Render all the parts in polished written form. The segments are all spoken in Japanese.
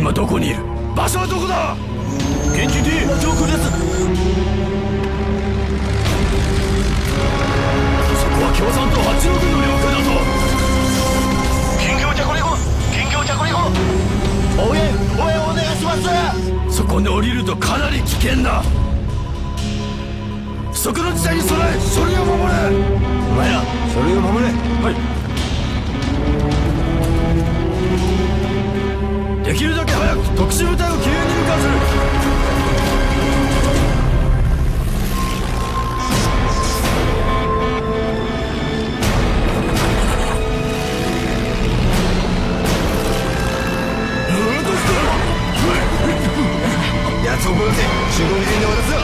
今どこにいる？場所はどこだ？現地 D 上空です。そこは共産党8路軍の領空だぞ。緊急着陸、緊急着陸。応援お願いします。そこに降りるとかなり危険だ。不測の事態に備え書類を守れ。お前ら書類を守れ。はい。できるだけ早く特殊部隊を救援に向かわせる。奴を殺せ。集合時点で渡すよ。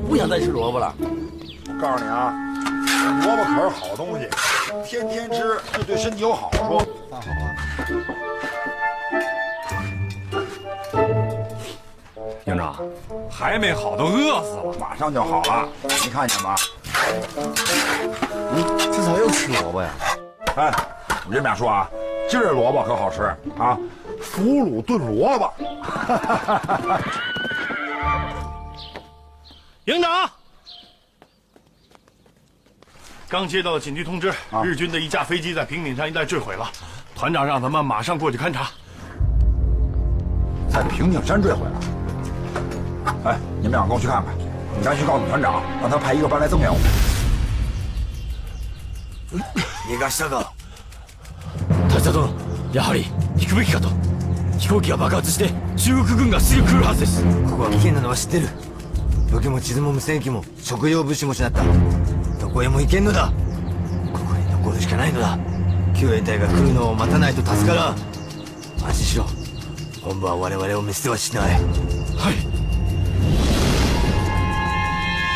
不想再吃萝卜了。我告诉你啊，萝卜可是好东西，天天吃就对身体有好处。那好啊。营长，还没好，都饿死了，马上就好了，你看见吗？这咋又吃萝卜呀？哎，我跟你们俩说啊，今儿这萝卜可好吃啊，腐乳炖萝卜。营长，刚接到紧急通知，日军的一架飞机在平顶山一带坠毁了，团长让咱们马上过去勘察。在平顶山坠毁了？哎，你们俩跟我去看看，你赶紧告诉团长，让他派一个班来增援我们。逃がしたか。大佐殿、やはり引くべきかと。飛行機が爆発して中国軍がすぐ来るはずです。ここは危険なのは知ってる。武器も地図も無線機も食用物資も失った。どこへも行けんのだ。ここに残るしかないのだ。救援隊が来るのを待たないと助からん。安心しろ。本部は我々を見捨てはしない。はい。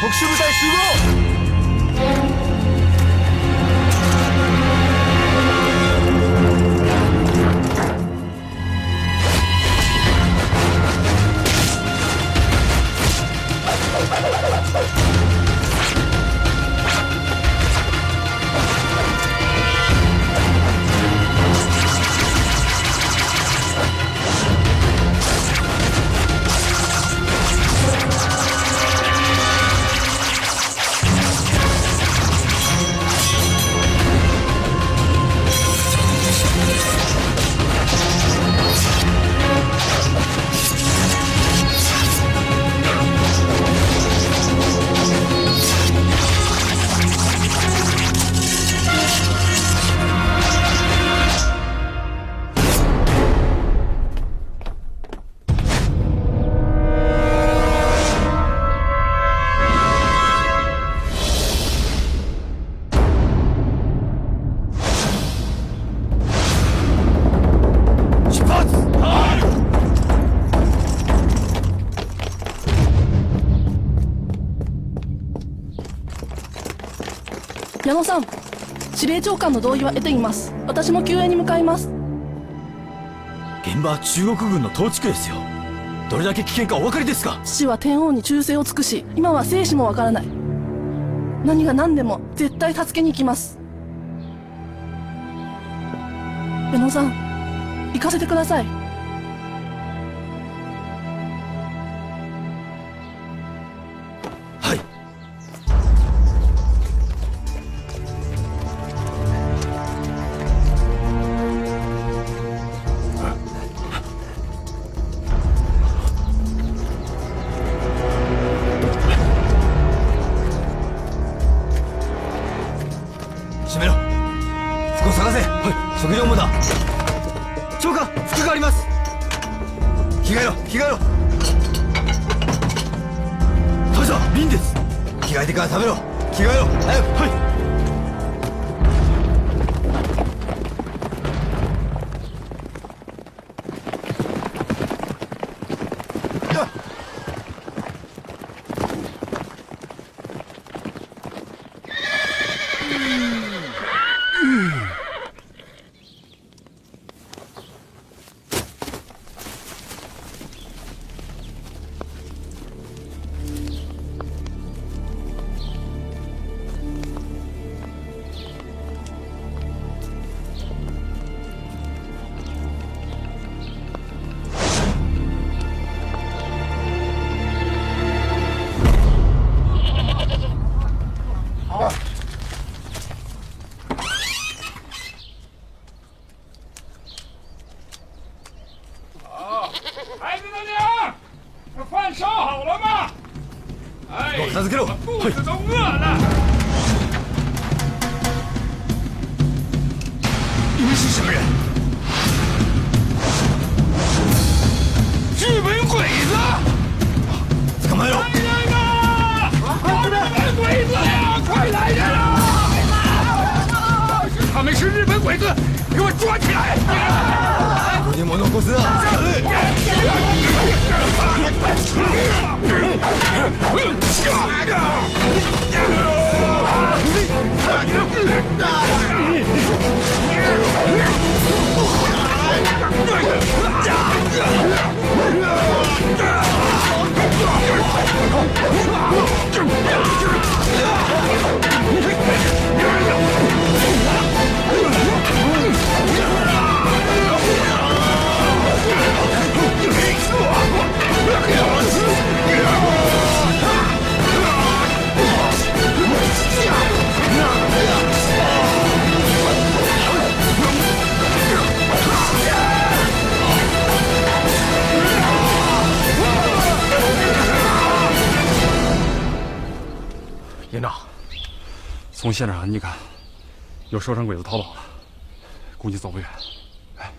特殊部隊集合。矢野さん、司令長官の同意は得ています。私も救援に向かいます。現場は中国軍の統治区ですよ。どれだけ危険かお分かりですか？父は天皇に忠誠を尽くし、今は生死もわからない。何が何でも絶対助けに行きます。矢野さん、行かせてください。はい。閉めろ。服を探せ。食料もだ。長官、服があります。着替えろ、着替えろ。大将、瓶です。着替えてから食べろ。着替えろ、早く。はい。孩子们娘，这饭烧好了吗？哎，给我片子给我肚子都饿了。你们是什么人？日本鬼子！捕まえろ。来人啊！日本鬼子呀！快来人啊！他们是日本鬼子，给我抓起来！ここに物を起こすな。捕まえ。连长，从现场痕迹看，有受伤鬼子逃跑了，估计走不远。哎，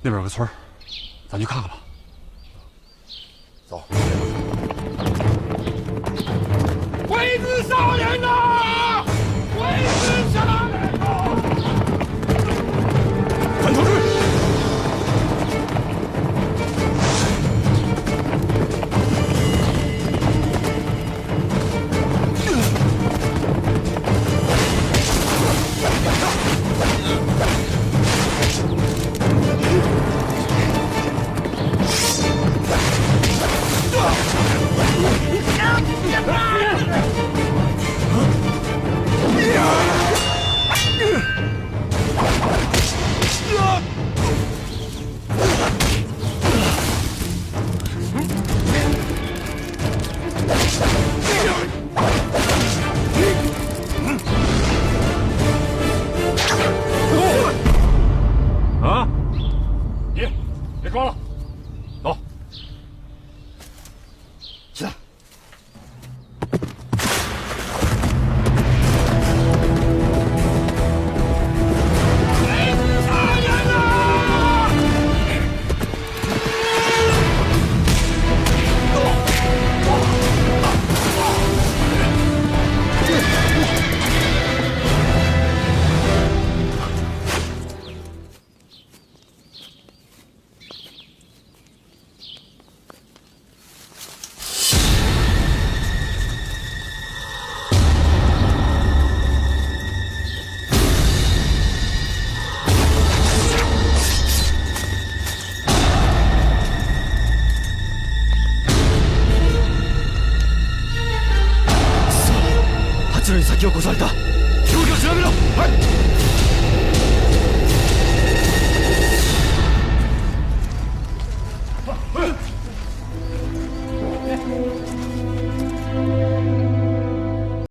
那边有个村儿，咱去看看吧。走。鬼子杀人呐！鬼子杀人呐！反同志！啊！别装了，走。是的。き起こされた。